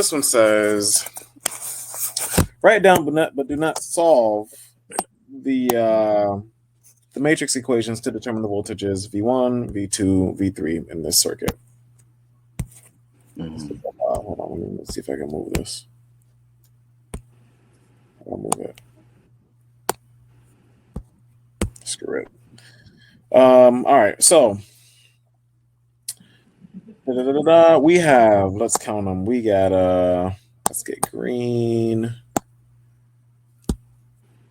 this one says, write down but do not solve the matrix equations to determine the voltages V1, V2, V3 in this circuit. Hold on, let's see if I can move this. I'll move it. Screw it. All right, so we have, let's count them. We got let's get green.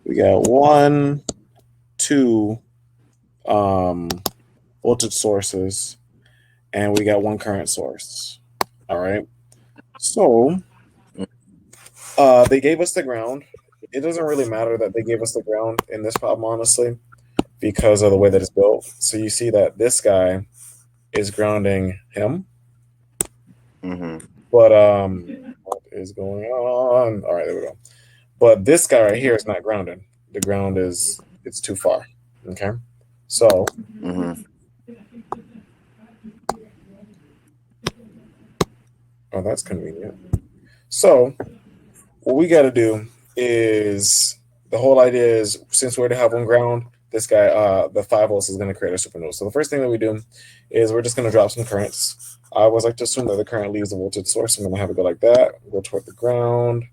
We got 1, 2 voltage sources, and we got 1 current source. All right. So they gave us the ground. It doesn't really matter that they gave us the ground in this problem, honestly, because of the way that it's built. So you see that this guy is grounding him. But what is going on? All right, there we go. But this guy right here is not grounded. The ground is, it's too far. Okay. So oh, that's convenient. So what we got to do is, the whole idea is, since we're to have 1 ground, this guy, the 5 volts is going to create a supernode. So the first thing that we do is we're just going to drop some currents. I always like to assume that the current leaves the voltage source. I'm going to have it go like that, go toward the ground,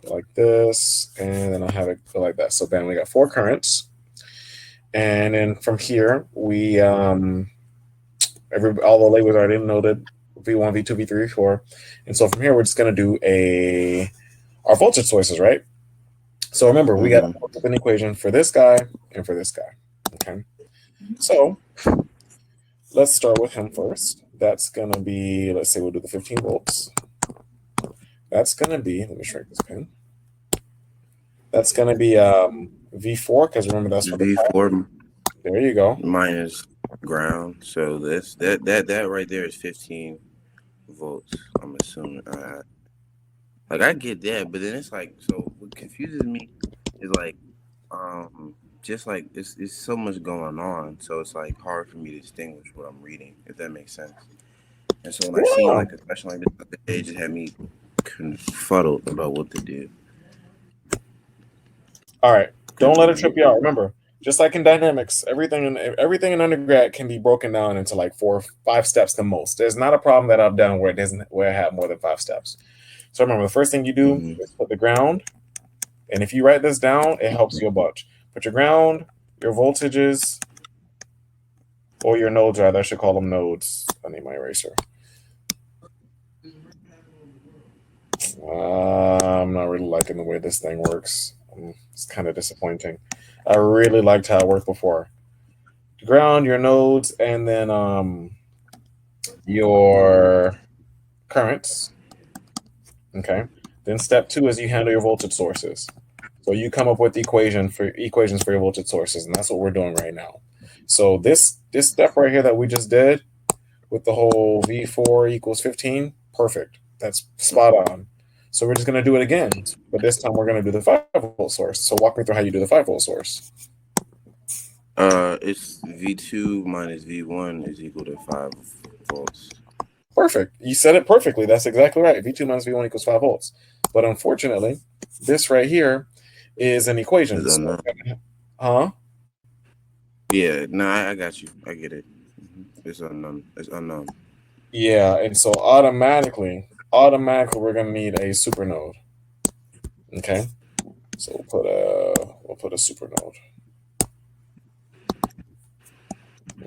go like this, and then I'll have it go like that. So bam, we got 4 currents. And then from here, we, all the labels are already noted, V1, V2, V3, V4. And so from here, we're just going to do our voltage sources, right? So remember, we got an equation for this guy and for this guy. Okay. So let's start with him first. That's going to be, let's say we'll do the 15 volts. That's going to be, let me shrink this pen. That's going to be V4, because remember that's for the V4. There you go. Minus ground. So that right there is 15 volts, I'm assuming. Like, I get that, but then it's like, so what confuses me is like, just like it's so much going on, so it's like hard for me to distinguish what I'm reading, if that makes sense. And so when I see like a question like this, it just had me confuddled about what to do. All right, don't let it trip you out. Remember, just like in dynamics, everything in undergrad can be broken down into like 4 or 5 steps the most. There's not a problem that I've done where I have more than 5 steps. So remember, the first thing you do is put the ground, and if you write this down, it helps you a bunch. Put your ground, your voltages, or your nodes, rather. I should call them nodes. I need my eraser. I'm not really liking the way this thing works. It's kind of disappointing. I really liked how it worked before. Ground, your nodes, and then your currents. Okay. Then step 2 is you handle your voltage sources. So you come up with equations for your voltage sources, and that's what we're doing right now. So this step right here that we just did with the whole V4 equals 15, perfect. That's spot on. So we're just going to do it again, but this time we're going to do the 5-volt source. So walk me through how you do the 5-volt source. It's V2 minus V1 is equal to 5 volts. Perfect. You said it perfectly. That's exactly right. V2 minus V1 equals 5 volts. But unfortunately, this right here is an equation. So, huh? Yeah, no, I got you. I get it. It's unknown. It's unknown. Yeah, and so automatically we're gonna need a supernode. Okay, so we'll put a supernode.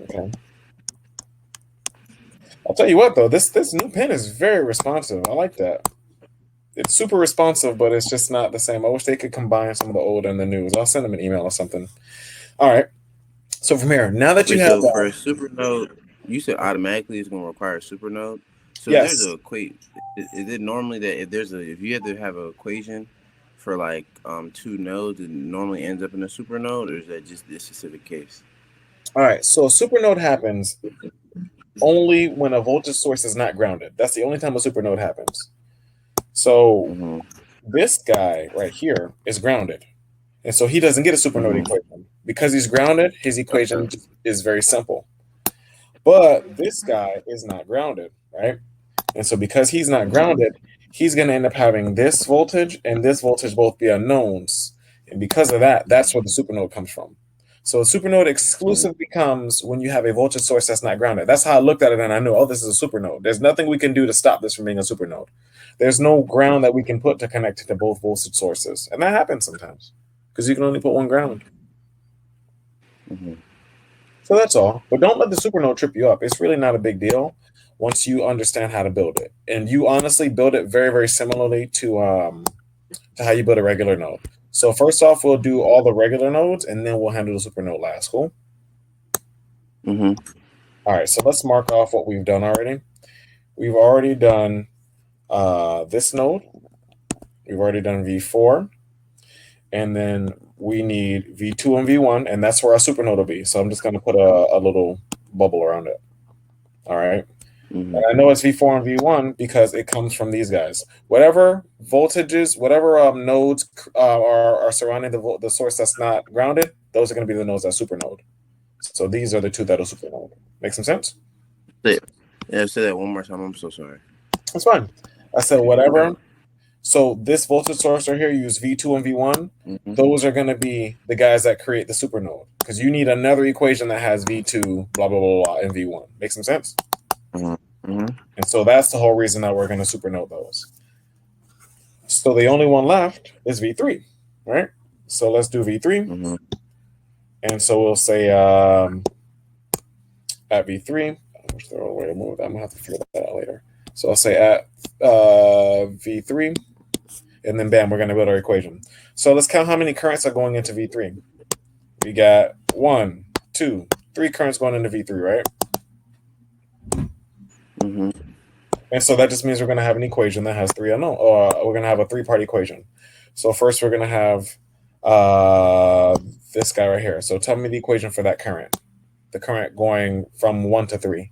Okay. I'll tell you what though, this new pen is very responsive. I like that. It's super responsive, but it's just not the same. I wish they could combine some of the old and the news. I'll send them an email or something. All right. So from here, now that you have for a supernode, you said automatically it's going to require a supernode. So yes. There's is it normally that if you have to have an equation for like 2 nodes, it normally ends up in a supernode, or is that just this specific case? All right. So a supernode happens only when a voltage source is not grounded. That's the only time a supernode happens. So this guy right here is grounded. And so he doesn't get a supernode equation. Because he's grounded, his equation is very simple. But this guy is not grounded, right? And so because he's not grounded, he's going to end up having this voltage and this voltage both be unknowns. And because of that, that's where the supernode comes from. So a supernode exclusively comes when you have a voltage source that's not grounded. That's how I looked at it and I knew, oh, this is a supernode. There's nothing we can do to stop this from being a supernode. There's no ground that we can put to connect it to both voltage sources. And that happens sometimes because you can only put one ground. Mm-hmm. So that's all. But don't let the supernode trip you up. It's really not a big deal once you understand how to build it. And you honestly build it very, very similarly to how you build a regular node. So first off, we'll do all the regular nodes, and then we'll handle the supernode last. Cool? Mm-hmm. All right, so let's mark off what we've done already. We've already done this node. We've already done V4. And then we need V2 and V1, and that's where our supernode will be. So I'm just going to put a little bubble around it. All right. Mm-hmm. And I know it's V4 and V1 because it comes from these guys. Whatever voltages, whatever nodes are surrounding the source that's not grounded, those are going to be the nodes that supernode. So these are the two that'll supernode. Make some sense? Yeah, say that one more time. I'm so sorry. That's fine. I said whatever. So this voltage source right here, use V2 and V1. Mm-hmm. Those are going to be the guys that create the supernode because you need another equation that has V2, blah, blah, blah, blah, and V1. Make some sense? Mm-hmm. Mm-hmm. And so that's the whole reason that we're going to supernode those. So the only one left is V3, right? So let's do V3. Mm-hmm. And so we'll say at V3, there's the way to move that. I'm going to have to figure that out later. So I'll say at V3, and then bam, we're going to build our equation. So let's count how many currents are going into V3. We got 1, 2, 3 currents going into V3, right? Mm-hmm. And so that just means we're going to have an equation that has 3 unknown, or we're going to have a 3-part equation. So first we're going to have this guy right here. So tell me the equation for that current. The current going from 1 to 3.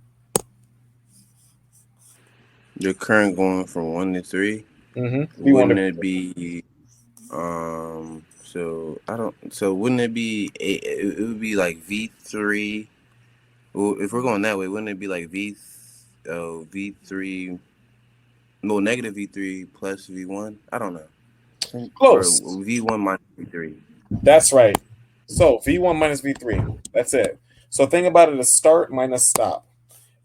The current going from 1 to 3. Mm-hmm. Wouldn't it be so wouldn't it be it would be like V3? Well, if we're going that way, wouldn't it be like V3, no, negative V3 plus V1? I don't know. Close. Or V1 minus V3. That's right. So V1 minus V3. That's it. So think about it as start minus stop.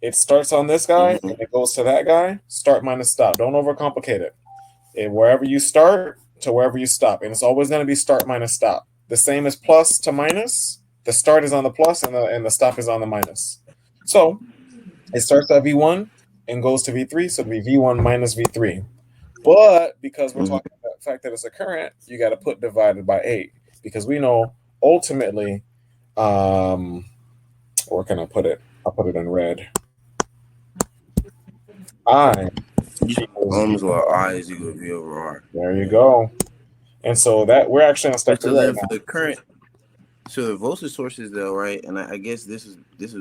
It starts on this guy and it goes to that guy. Start minus stop. Don't overcomplicate it. Wherever you start to wherever you stop. And it's always going to be start minus stop. The same as plus to minus. The start is on the plus and the stop is on the minus. So it starts at V1 and goes to V3. So it'll be V1 minus V3. But because we're talking about the fact that it's a current, you got to put divided by 8. Because we know ultimately, where can I put it? I'll put it in red. I almost like I is equal to V over R. There you go. And so that we're actually on step 3 right now. The current, so the voltage sources though, right? And I guess this is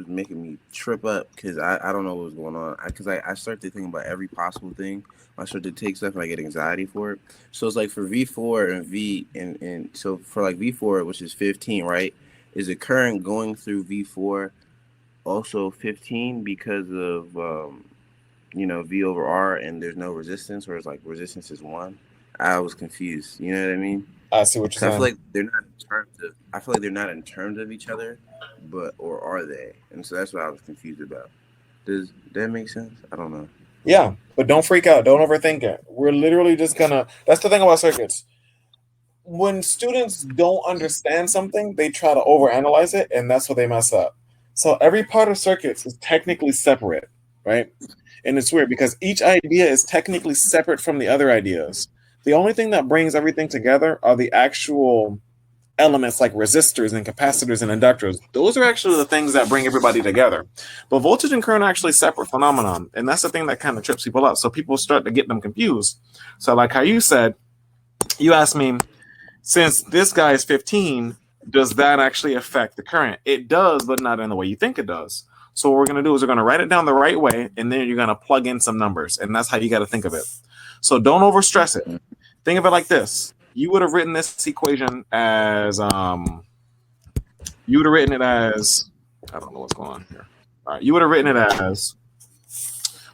making me trip up because I don't know what's going on. Because I start to think about every possible thing. I start to take stuff and I get anxiety for it. So it's like for V4 and V and so for like V4, which is 15, right? Is the current going through V4 also 15 because of V over R and there's no resistance, or it's like resistance is 1? I was confused. You know what I mean? I see what you're saying. I feel like they're not in terms of. I feel like they're not in terms of each other, or are they? And so that's what I was confused about. Does that make sense? I don't know. Yeah, but don't freak out. Don't overthink it. We're literally just gonna. That's the thing about circuits. When students don't understand something, they try to overanalyze it, and that's what they mess up. So every part of circuits is technically separate, right? And it's weird because each idea is technically separate from the other ideas. The only thing that brings everything together are the actual elements like resistors and capacitors and inductors. Those are actually the things that bring everybody together. But voltage and current are actually separate phenomenon. And that's the thing that kind of trips people up. So people start to get them confused. So like how you said, you asked me, since this guy is 15, does that actually affect the current? It does, but not in the way you think it does. So what we're going to do is we're going to write it down the right way, and then you're going to plug in some numbers. And that's how you got to think of it. So don't overstress it. Think of it like this. You would have written this equation as, I don't know what's going on here. All right, you would have written it as,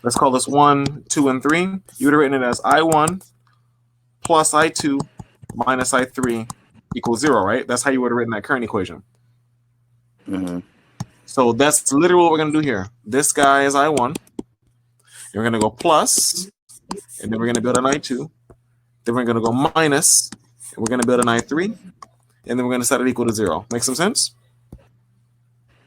Let's call this 1, 2, and 3. You would have written it as I1 plus I2 minus I3 equals 0, right? That's how you would have written that current equation. Mm-hmm. So that's literally what we're going to do here. This guy is I1. And we're going to go plus, and then we're going to build an I2. Then we're going to go minus, and we're going to build an I3. And then we're going to set it equal to 0. Make some sense?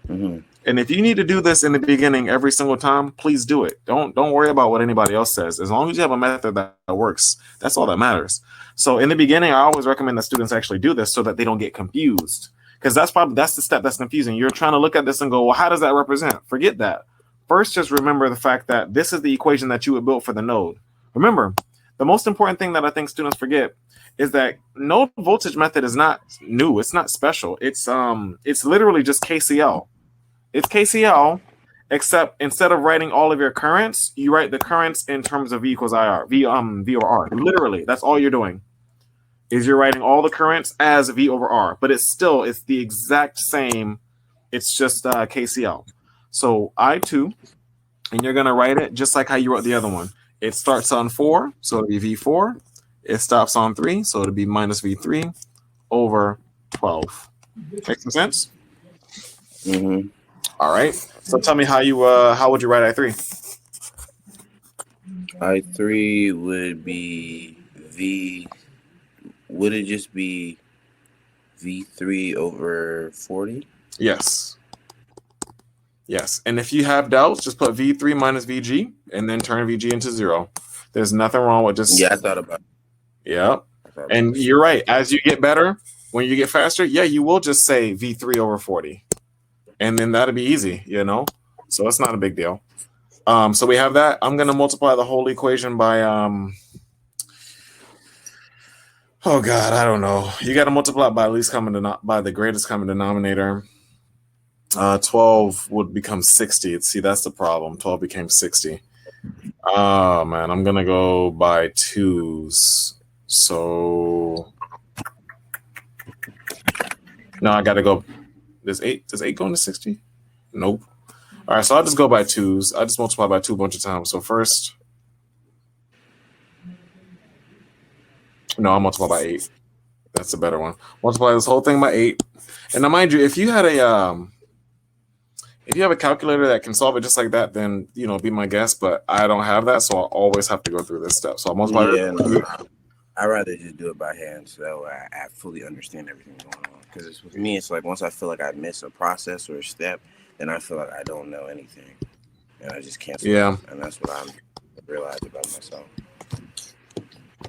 Mm-hmm. And if you need to do this in the beginning every single time, please do it. Don't worry about what anybody else says. As long as you have a method that works, that's all that matters. So in the beginning, I always recommend that students actually do this so that they don't get confused. Because that's the step that's confusing. You're trying to look at this and go, well, how does that represent? Forget that. First, just remember the fact that this is the equation that you would build for the node. Remember, the most important thing that I think students forget is that node voltage method is not new. It's not special. It's literally just KCL. It's KCL, except instead of writing all of your currents, you write the currents in terms of V equals IR, V over R. Literally, that's all you're doing. Is you're writing all the currents as V over R, but it's the exact same. It's just KCL. So I2, and you're gonna write it just like how you wrote the other one. It starts on 4, so it'll be V4. It stops on 3, so it'll be minus V3 over 12. Make some sense? Mm-hmm. All right. So tell me how would you write I3? I3 would be V. Would it just be V3 over 40? Yes. Yes. And if you have doubts, just put V3 minus VG and then turn VG into 0. There's nothing wrong with just. Yeah, I thought about it. Yeah. And you're right. As you get better, when you get faster, yeah, you will just say V3 over 40. And then that'll be easy, So it's not a big deal. So we have that. I'm going to multiply the whole equation by, oh God, I don't know. You got to multiply it by by the greatest common denominator. 12 would become 60. See, that's the problem. 12 became 60. Oh, man, I'm going to go by 2s. So, no, I got to go. Does 8 go into 60? Nope. All right, so I'll just go by 2s. I just multiply by 2 a bunch of times. So first, no, I'll multiply by 8. That's a better one. Multiply this whole thing by 8. And now, mind you, if you have a calculator that can solve it just like that, then be my guest. But I don't have that, so I'll always have to go through this step. So I'll multiply. Yeah, no, I'd rather just do it by hand, so I fully understand everything going on. Because with me, it's like once I feel like I miss a process or a step, then I feel like I don't know anything, and I just cancel. Yeah, it. And that's what I'm realized about myself.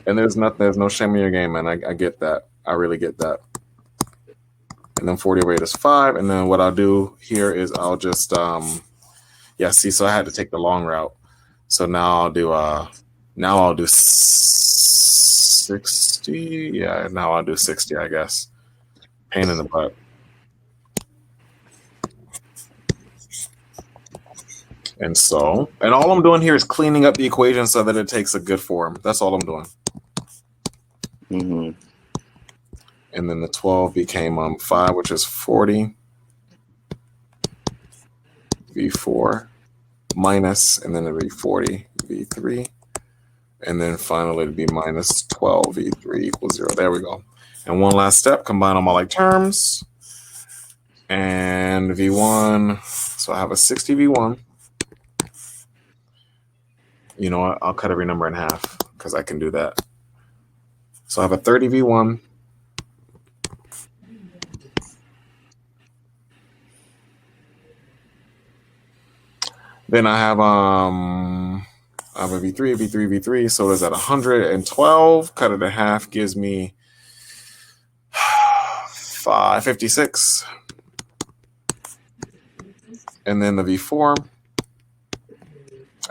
And there's no shame in your game, man. I get that. I really get that. And then 40 over 8 is 5. And then what I'll do here is I'll just see. So I had to take the long route. So now I'll do 60. Yeah, now I'll do 60, I guess. Pain in the butt. And all I'm doing here is cleaning up the equation so that it takes a good form. That's all I'm doing. Mm-hmm. And then the 12 became 5, which is 40. V4 minus, and then it'll be 40 V3. And then finally it'll be minus 12 V3 equals 0. There we go. And one last step, combine all my like terms. And V1, so I have a 60 V1. You know what? I'll cut every number in half because I can do that. So I have a 30 V1. Then I have a V3, V3, V3. So is that 112? Cut it in half gives me 556. And then the V4.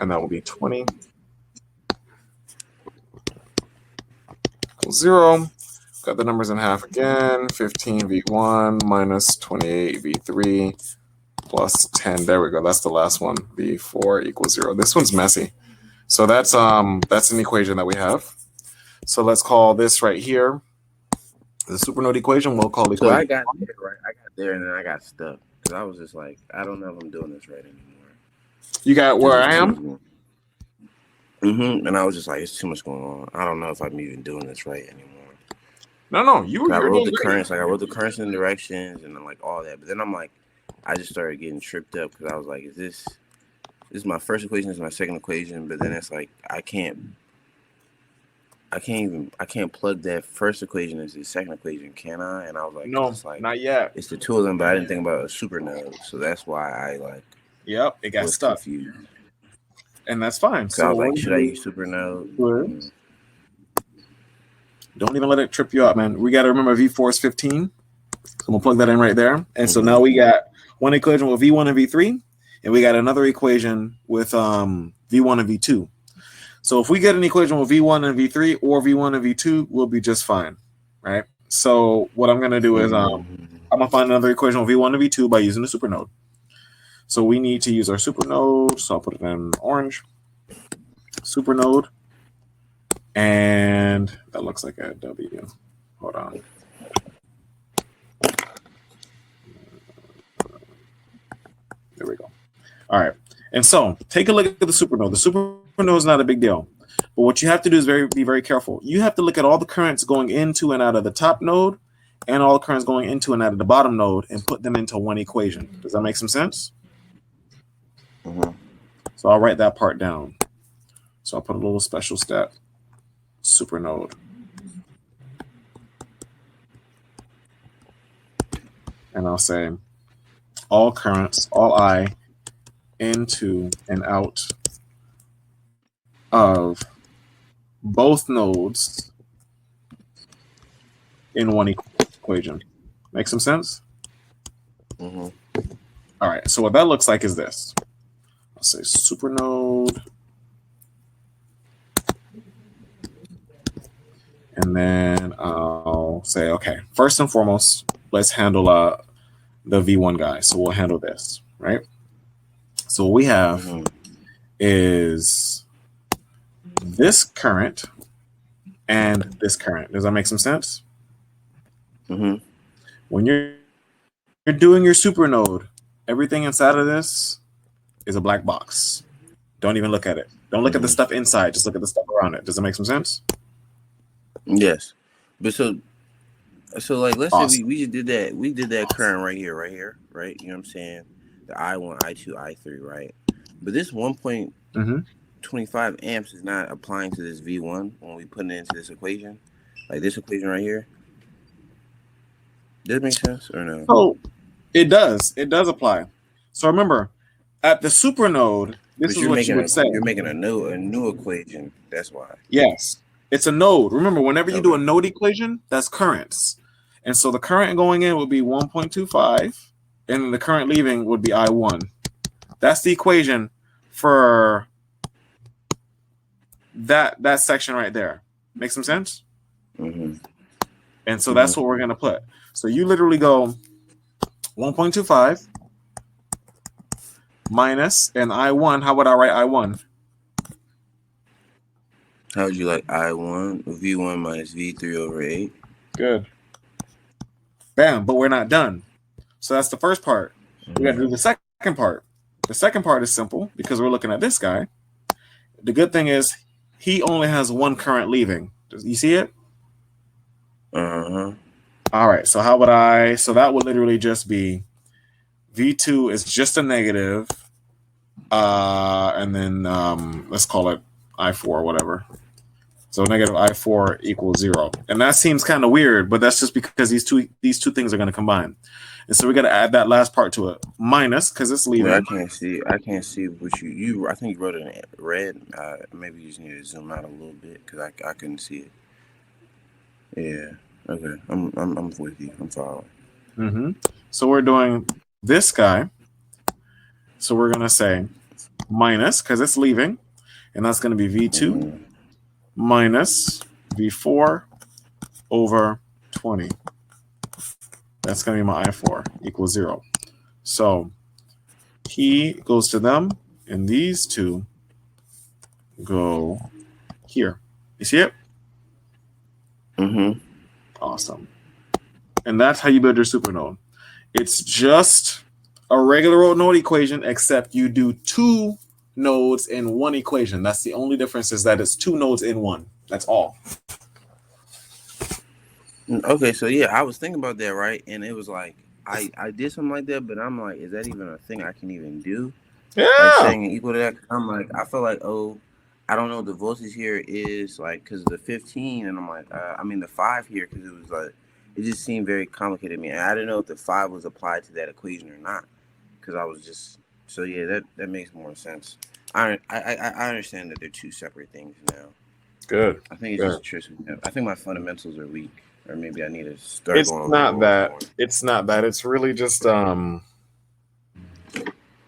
And that will be 20. Equals 0. Cut the numbers in half again. 15 V1 minus 28 V3 plus 10. There we go. That's the last one. V4 equals 0. This one's messy. So that's an equation that we have. So let's call this right here the Supernode equation. We'll call it. So I got there, right? I got there and then I got stuck because I was just like, I don't know if I'm doing this right anymore. You got where I am? And I was just like, it's too much going on. I don't know if I'm even doing this right anymore. No, I you're wrote doing the great. currents, like I wrote the currents and directions, and then like all that. But then I'm like, I just started getting tripped up because I was like, this is my first equation, this is my second equation, but then it's like I can't plug that first equation into the second equation, can I? And I was like, 'cause No, it's like not yet. it's the two of them, but I didn't think about a supernode, so that's why I like Yep, it got was stuck, confused. and that's fine. Cause I So was what like, we're should I gonna use supernode? do is, don't even let it trip you up, man. We got to remember V4 is 15. So we'll plug that in right there. And so now we got one equation with V1 and V3, and we got another equation with V1 and V2. So if we get an equation with V1 and V3 or V1 and V2, we'll be just fine, right? So what I'm going to do is I'm going to find another equation with V1 and V2 by using the supernode. So we need to use our supernode. So I'll put it in orange. Supernode. And that looks like a W. Hold on. There we go. All right. And so take a look at the supernode. The supernode is not a big deal. But what you have to do is be very careful. You have to look at all the currents going into and out of the top node and all the currents going into and out of the bottom node and put them into one equation. Does that make some sense? So I'll write that part down. So I'll put a little special step. Supernode. And I'll say all currents, all I, into and out of both nodes in one equation. Make some sense? All right. So what that looks like is this. I'll say supernode. And then I'll say, okay, first and foremost, let's handle the V1 guy. So we'll handle this, right? So what we have is this current and this current. Does that make some sense? When you're doing your supernode, everything inside of this is a black box. Don't even look at it. Don't look at the stuff inside. Just look at the stuff around it. Does it make some sense? Yes. But so like let's say we just did that. We did that current right here, right? You know what I'm saying? The I1, I2, I3, right? But this 1.25 amps is not applying to this V1 when we put it into this equation. Like this equation right here. Does it make sense or no? Oh, it does. It does apply. So remember, at the supernode, this is what you would say. You're making a new equation. That's why. Yes. It's a node. Remember, whenever you do a node equation, that's currents. And so the current going in would be 1.25, and then the current leaving would be I1. That's the equation for that section right there. Make some sense? And so that's what we're going to put. So you literally go 1.25 minus an I1. How would I write I1? How would you like I1? V1 minus V3 over 8. Good. Bam, but we're not done. So that's the first part. We got to do the second part. The second part is simple because we're looking at this guy. The good thing is he only has one current leaving. You see it? All right. So how would I? So that would literally just be V2 is just a negative, and then let's call it I4 or whatever. So negative I4 equals 0. And that seems kind of weird, but that's just because these two things are going to combine. And so we got to add that last part to it. Minus, because it's leaving. I can't see what you I think you wrote it in red. Maybe you just need to zoom out a little bit because I couldn't see it. Yeah. Okay. I'm with you. I'm following. So we're doing this guy. So we're going to say minus, because it's leaving. And that's going to be V2 minus V4 over 20. That's going to be my I4 equals 0. So he goes to them, and these two go here. You see it? Awesome. And that's how you build your supernode. It's just a regular old node equation, except you do two nodes in one equation. That's the only difference, is that it's two nodes in one. That's all. Okay, so yeah, I was thinking about that, right? And it was like I did something like that, but I'm like, is that even a thing I can even do? Like Yeah. setting it equal to that? I'm like, I feel like, oh, I don't know what the voltage here is, like, because the 15, and I'm like, I mean the 5 here, because it was like, it just seemed very complicated to me, and I didn't know if the 5 was applied to that equation or not, because I was just, so yeah, that makes more sense. I understand that they're two separate things now. Good. I think it's Good. just tricky. I think my fundamentals are weak, or maybe I need to start It's going over not rules that. more. It's not that. It's really just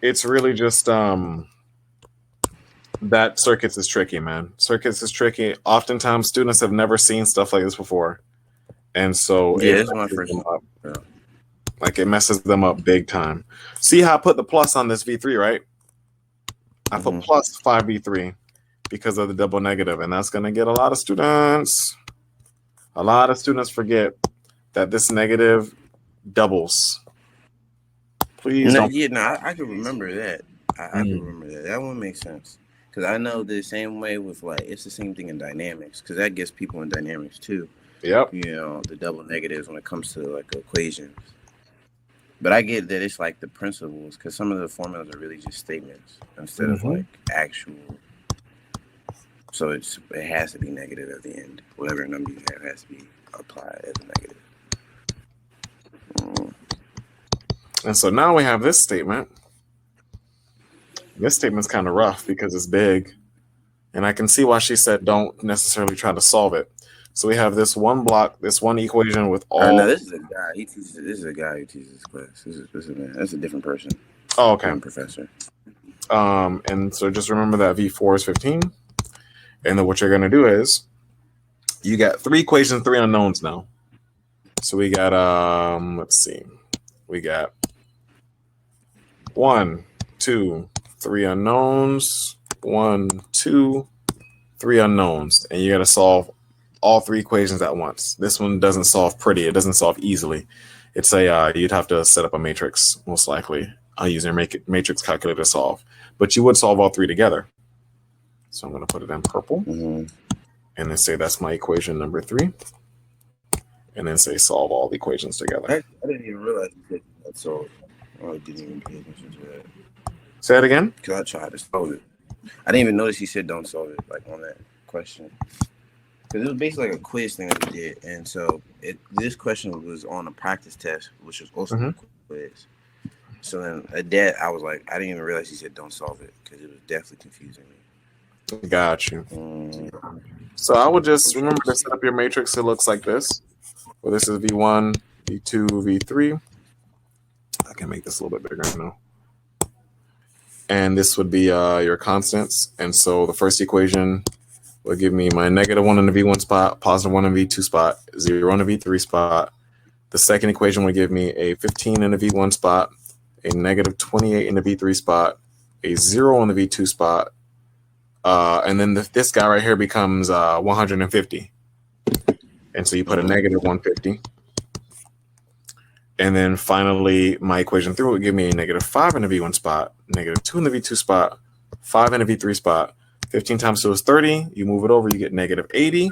It's really just that circuits is tricky, man. Circuits is tricky. Oftentimes, students have never seen stuff like this before, and so Yeah, it this is my messes first. them up. Yeah. Like, it messes them up big time. See how I put the plus on this V3, right? I put plus 5V3 because of the double negative, and that's going to get a lot of students. A lot of students forget that this negative doubles. Please No, don't. yeah, no, I can remember that. I can remember that. That one makes sense. Because I know the same way with, like, it's the same thing in dynamics. Because that gets people in dynamics too. Yep. You know, the double negatives when it comes to, like, equations. But I get that it's, like, the principles. Because some of the formulas are really just statements instead of, like, actual. So it has to be negative at the end. Whatever number you have has to be applied as a negative. And so now we have this statement. This statement's kind of rough because it's big. And I can see why she said don't necessarily try to solve it. So we have this one block, this one equation with all. No, this is a guy. He teaches. This is a guy who teaches this class. This is man. That's a different person. Oh, okay. Different professor. And so just remember that V4 is 15. And then what you're going to do is you got 3 equations, 3 unknowns now. So we got, let's see. We got 1, 2, 3 unknowns. 1, 2, 3 unknowns. And you got to solve all 3 equations at once. This one doesn't solve pretty. It doesn't solve easily. It's you'd have to set up a matrix, most likely. I'll use your matrix calculator to solve. But you would solve all 3 together. So I'm going to put it in purple. And then say that's my equation number 3. And then say solve all the equations together. I didn't even realize you did that. So I didn't even pay attention to that. Say that again? Because I tried to solve it. I didn't even notice he said don't solve it, like, on that question. Because it was basically like a quiz thing that we did. And so this question was on a practice test, which was also a quiz. So then at that, I was like, I didn't even realize he said don't solve it because it was definitely confusing me. Got you. So I would just remember to set up your matrix. It looks like this. Well, this is V1, V2, V3. I can make this a little bit bigger now. And this would be your constants. And so the first equation will give me my -1 in the V1 spot, +1 in the V2 spot, 0 in the V3 spot. The second equation would give me a 15 in the V1 spot, a -28 in the V3 spot, a 0 in the V2 spot, and then this guy right here becomes 150. And so you put a -150. And then finally, my equation 3 would give me a -5 in the V1 spot, -2 in the V2 spot, 5 in the V3 spot. 15 times 2 is 30. You move it over, you get -80.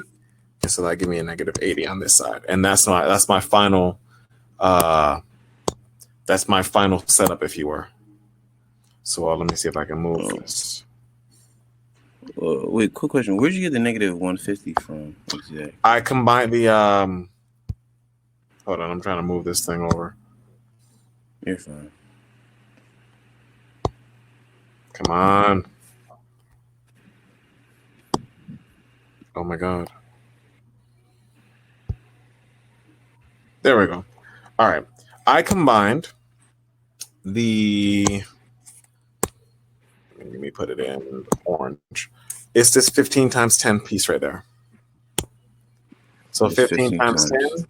And so that gives me a -80 on this side. And that's my final setup, if you were. So let me see if I can move this. Wait, quick question. Where'd you get the -150 from? Exactly. I combined the hold on, I'm trying to move this thing over. You're fine. Come on. Oh my God. There we go. All right. I combined the, let me put it in orange. It's this 15 times 10 piece right there. So It's 15 times 10,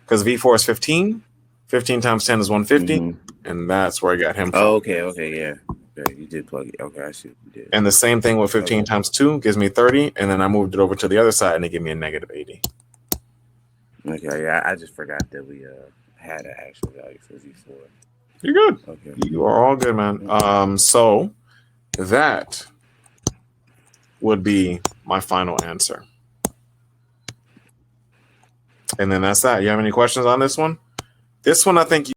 because V4 is 15. 15 times 10 is 150. And that's where I got him from. Oh, okay, yeah. Okay, you did plug it. Okay, I see what you did. And the same thing with 15 times 2 gives me 30. And then I moved it over to the other side and it gave me a -80. Okay, yeah, I just forgot that we had an actual value for V4. You're good. Okay. You are all good, man. So that would be my final answer. And then that's that. You have any questions on this one? This one, I think